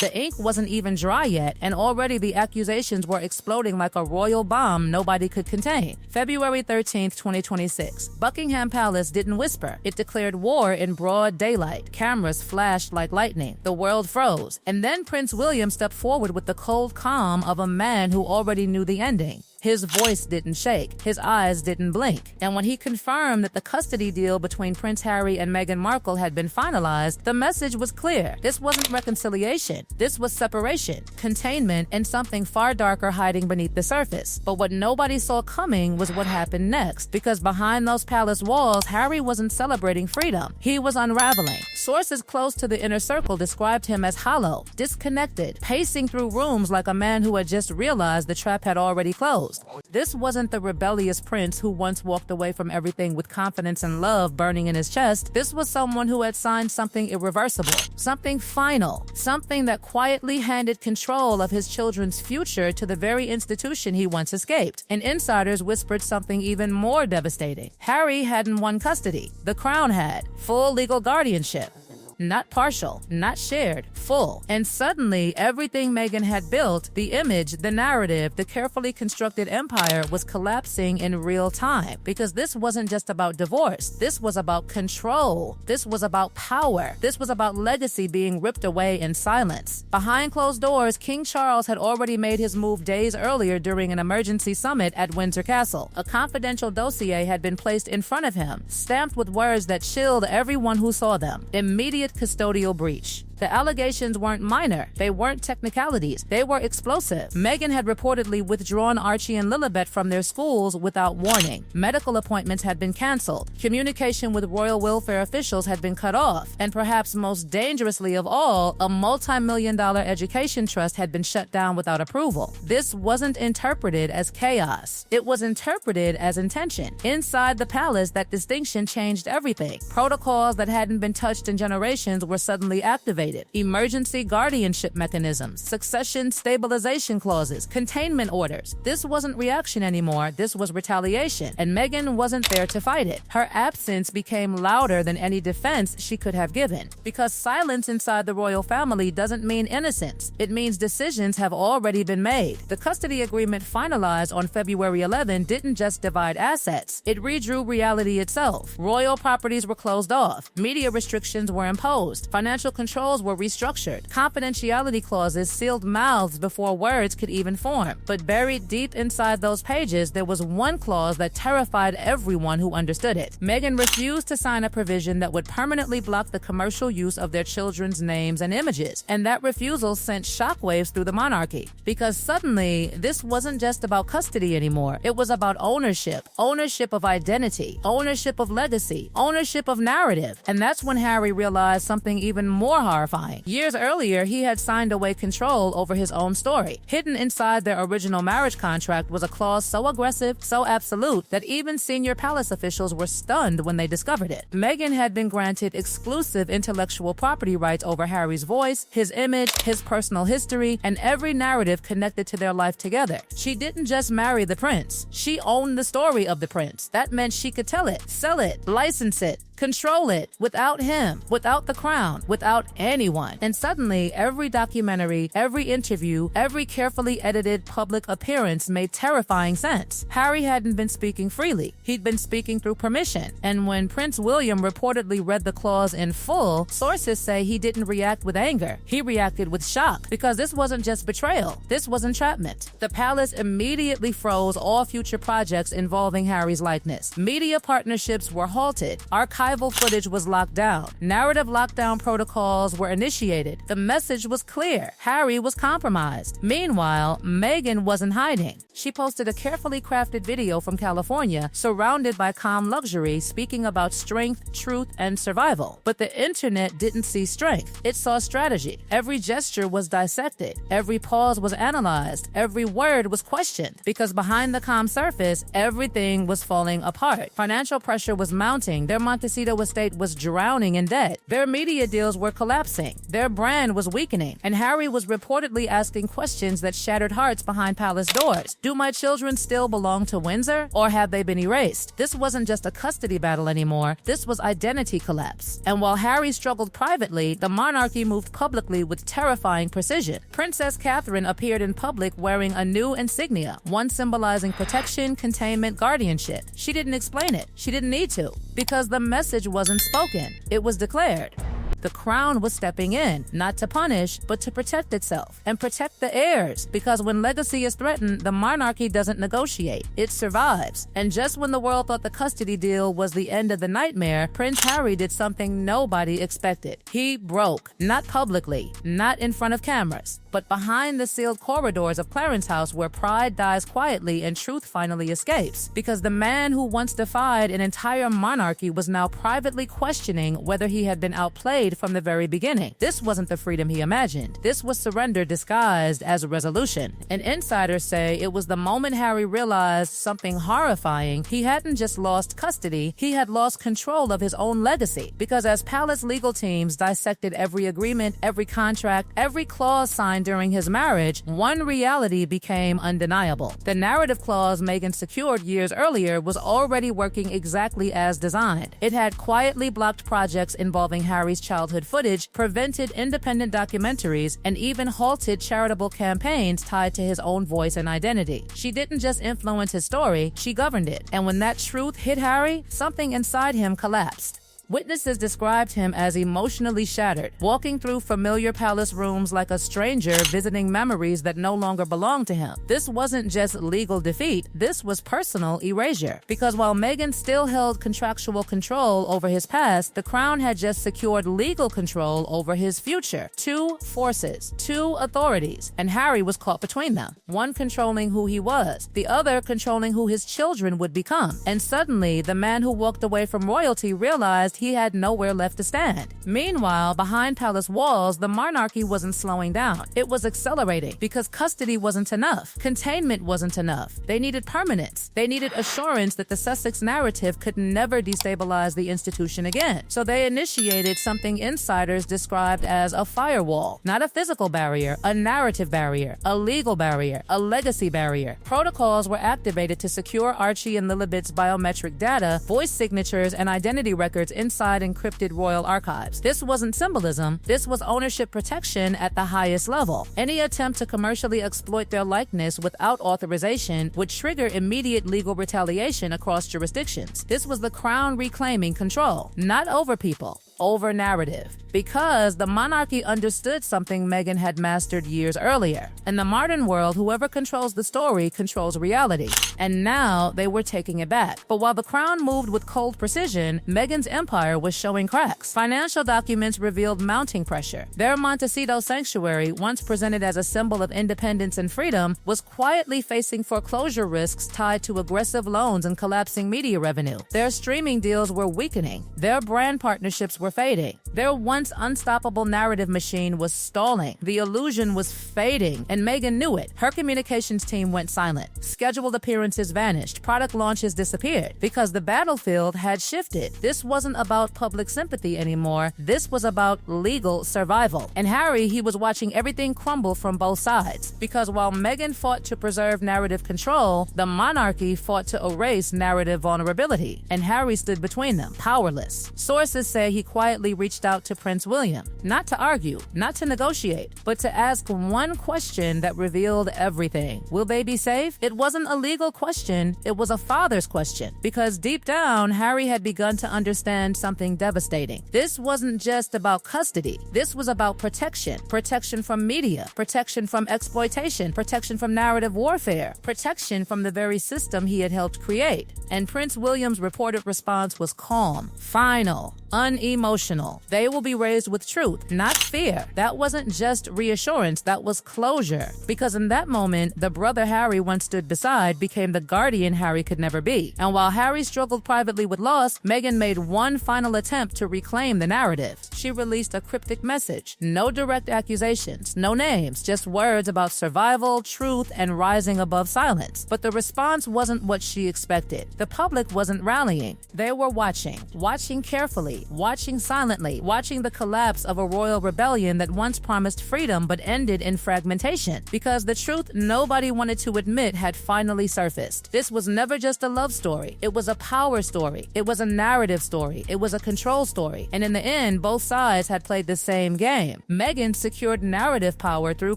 The ink wasn't even dry yet, and already the accusations were exploding like a royal bomb nobody could contain. February 13, 2026. Buckingham Palace didn't whisper. It declared war in broad daylight. Cameras flashed like lightning. The world froze. And then Prince William stepped forward with the cold calm of a man who already knew the ending. His voice didn't shake. His eyes didn't blink. And when he confirmed that the custody deal between Prince Harry and Meghan Markle had been finalized, the message was clear. This wasn't reconciliation. This was separation, containment, and something far darker hiding beneath the surface. But what nobody saw coming was what happened next. Because behind those palace walls, Harry wasn't celebrating freedom. He was unraveling. Sources close to the inner circle described him as hollow, disconnected, pacing through rooms like a man who had just realized the trap had already closed. This wasn't the rebellious prince who once walked away from everything with confidence and love burning in his chest. This was someone who had signed something irreversible, something final, something that quietly handed control of his children's future to the very institution he once escaped. And insiders whispered something even more devastating. Harry hadn't won custody. The crown had full legal guardianship. Not partial, not shared, full. And suddenly, everything Meghan had built, the image, the narrative, the carefully constructed empire was collapsing in real time. Because this wasn't just about divorce. This was about control. This was about power. This was about legacy being ripped away in silence. Behind closed doors, King Charles had already made his move days earlier during an emergency summit at Windsor Castle. A confidential dossier had been placed in front of him, stamped with words that chilled everyone who saw them. Immediate custodial breach. The allegations weren't minor. They weren't technicalities. They were explosive. Meghan had reportedly withdrawn Archie and Lilibet from their schools without warning. Medical appointments had been canceled. Communication with royal welfare officials had been cut off. And perhaps most dangerously of all, a multi-million-dollar education trust had been shut down without approval. This wasn't interpreted as chaos. It was interpreted as intention. Inside the palace, that distinction changed everything. Protocols that hadn't been touched in generations were suddenly activated. Emergency guardianship mechanisms, succession stabilization clauses, containment orders. This wasn't reaction anymore. This was retaliation. And Meghan wasn't there to fight it. Her absence became louder than any defense she could have given. Because silence inside the royal family doesn't mean innocence. It means decisions have already been made. The custody agreement finalized on February 11 didn't just divide assets. It redrew reality itself. Royal properties were closed off. Media restrictions were imposed. Financial controls were restructured. Confidentiality clauses sealed mouths before words could even form. But buried deep inside those pages, there was one clause that terrified everyone who understood it. Meghan refused to sign a provision that would permanently block the commercial use of their children's names and images. And that refusal sent shockwaves through the monarchy. Because suddenly, this wasn't just about custody anymore. It was about ownership. Ownership of identity. Ownership of legacy. Ownership of narrative. And that's when Harry realized something even more horrifying. Years earlier, he had signed away control over his own story. Hidden inside their original marriage contract was a clause so aggressive, so absolute, that even senior palace officials were stunned when they discovered it. Meghan had been granted exclusive intellectual property rights over Harry's voice, his image, his personal history, and every narrative connected to their life together. She didn't just marry the prince. She owned the story of the prince. That meant she could tell it, sell it, license it, control it, without him, without the crown, without anyone. And suddenly, every documentary, every interview, every carefully edited public appearance made terrifying sense. Harry hadn't been speaking freely. He'd been speaking through permission. And when Prince William reportedly read the clause in full, sources say he didn't react with anger. He reacted with shock, because this wasn't just betrayal. This was entrapment. The palace immediately froze all future projects involving Harry's likeness. Media partnerships were halted. Archival footage was locked down. Narrative lockdown protocols were initiated. The message was clear. Harry was compromised. Meanwhile, Meghan wasn't hiding. She posted a carefully crafted video from California, surrounded by calm luxury, speaking about strength, truth, and survival. But the internet didn't see strength. It saw strategy. Every gesture was dissected. Every pause was analyzed. Every word was questioned. Because behind the calm surface, everything was falling apart. Financial pressure was mounting. Their Montessori Montecito estate was drowning in debt. Their media deals were collapsing. Their brand was weakening. And Harry was reportedly asking questions that shattered hearts behind palace doors. Do my children still belong to Windsor, or have they been erased? This wasn't just a custody battle anymore. This was identity collapse. And while Harry struggled privately, the monarchy moved publicly with terrifying precision. Princess Catherine appeared in public wearing a new insignia, one symbolizing protection, containment, guardianship. She didn't explain it. She didn't need to, because the message wasn't spoken. It was declared. The crown was stepping in, not to punish, but to protect itself and protect the heirs, because when legacy is threatened, the monarchy doesn't negotiate. It survives. And just when the world thought the custody deal was the end of the nightmare, Prince Harry did something nobody expected. He broke, not publicly, not in front of cameras, but behind the sealed corridors of Clarence House, where pride dies quietly and truth finally escapes. Because the man who once defied an entire monarchy was now privately questioning whether he had been outplayed from the very beginning. This wasn't the freedom he imagined. This was surrender disguised as a resolution. And insiders say it was the moment Harry realized something horrifying. He hadn't just lost custody, he had lost control of his own legacy. Because as palace legal teams dissected every agreement, every contract, every clause signed during his marriage, one reality became undeniable. The narrative clause Meghan secured years earlier was already working exactly as designed. It had quietly blocked projects involving Harry's childhood footage, prevented independent documentaries, and even halted charitable campaigns tied to his own voice and identity. She didn't just influence his story, she governed it. And when that truth hit Harry, something inside him collapsed. Witnesses described him as emotionally shattered, walking through familiar palace rooms like a stranger visiting memories that no longer belonged to him. This wasn't just legal defeat, this was personal erasure. Because while Meghan still held contractual control over his past, the crown had just secured legal control over his future. Two forces, two authorities, and Harry was caught between them. One controlling who he was, the other controlling who his children would become. And suddenly, the man who walked away from royalty realized he had nowhere left to stand. Meanwhile, behind palace walls, the monarchy wasn't slowing down. It was accelerating because custody wasn't enough. Containment wasn't enough. They needed permanence. They needed assurance that the Sussex narrative could never destabilize the institution again. So they initiated something insiders described as a firewall. Not a physical barrier, a narrative barrier, a legal barrier, a legacy barrier. Protocols were activated to secure Archie and Lilibet's biometric data, voice signatures, and identity records inside encrypted royal archives. This wasn't symbolism, this was ownership protection at the highest level. Any attempt to commercially exploit their likeness without authorization would trigger immediate legal retaliation across jurisdictions. This was the crown reclaiming control, not over people, over narrative. Because the monarchy understood something Meghan had mastered years earlier. In the modern world, whoever controls the story controls reality. And now they were taking it back. But while the crown moved with cold precision, Meghan's empire was showing cracks. Financial documents revealed mounting pressure. Their Montecito sanctuary, once presented as a symbol of independence and freedom, was quietly facing foreclosure risks tied to aggressive loans and collapsing media revenue. Their streaming deals were weakening. Their brand partnerships were fading. Their once unstoppable narrative machine was stalling. The illusion was fading, and Meghan knew it. Her communications team went silent. Scheduled appearances vanished. Product launches disappeared because the battlefield had shifted. This wasn't about public sympathy anymore. This was about legal survival. And Harry, he was watching everything crumble from both sides. Because while Meghan fought to preserve narrative control, the monarchy fought to erase narrative vulnerability. And Harry stood between them, powerless. Sources say he quietly reached out to Prince William, not to argue, not to negotiate, but to ask one question that revealed everything. Will they be safe? It wasn't a legal question, it was a father's question. Because deep down, Harry had begun to understand something devastating. This wasn't just about custody. This was about protection. Protection from media, protection from exploitation, protection from narrative warfare, protection from the very system he had helped create. And Prince William's reported response was calm, final, unemotional. They will be raised with truth, not fear. That wasn't just reassurance, that was closure. Because in that moment, the brother Harry once stood beside became the guardian Harry could never be. And while Harry struggled privately with loss, Meghan made one final attempt to reclaim the narrative. She released a cryptic message. No direct accusations, no names, just words about survival, truth, and rising above silence. But the response wasn't what she expected. The public wasn't rallying. They were watching carefully, watching silently, watching the collapse of a royal rebellion that once promised freedom but ended in fragmentation. Because the truth nobody wanted to admit had finally surfaced. This was never just a love story. It was a power story. It was a narrative story. It was a control story. And in the end, both sides had played the same game. Meghan secured narrative power through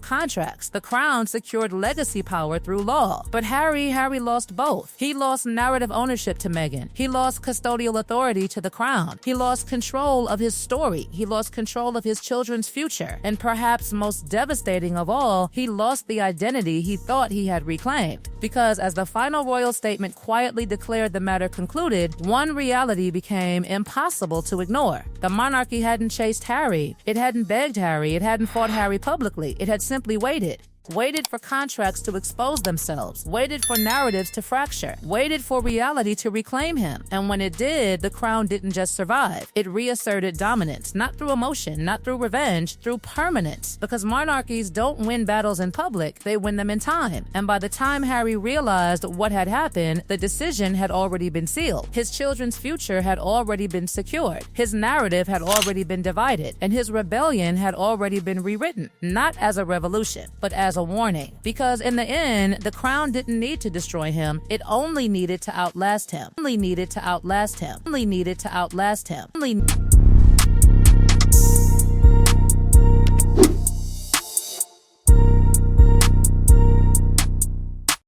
contracts. The crown secured legacy power through law. But Harry lost both. He lost narrative ownership to Meghan. He lost custodial authority to the crown. He lost control of his story. He lost control of his children's future. And perhaps most devastating of all, he lost the identity he thought he had reclaimed. Because as the final royal statement quietly declared the matter concluded, one reality became impossible to ignore. The monarchy hadn't chased Harry. It hadn't begged Harry. It hadn't fought Harry publicly. It had simply waited. Waited for contracts to expose themselves, waited for narratives to fracture, waited for reality to reclaim him. And when it did, the crown didn't just survive. It reasserted dominance, not through emotion, not through revenge, through permanence. Because monarchies don't win battles in public, they win them in time. And by the time Harry realized what had happened, the decision had already been sealed. His children's future had already been secured. His narrative had already been divided. And his rebellion had already been rewritten, not as a revolution, but as a warning. Because in the end, the crown didn't need to destroy him. It only needed to outlast him. Only needed to outlast him. Only needed to outlast him. Only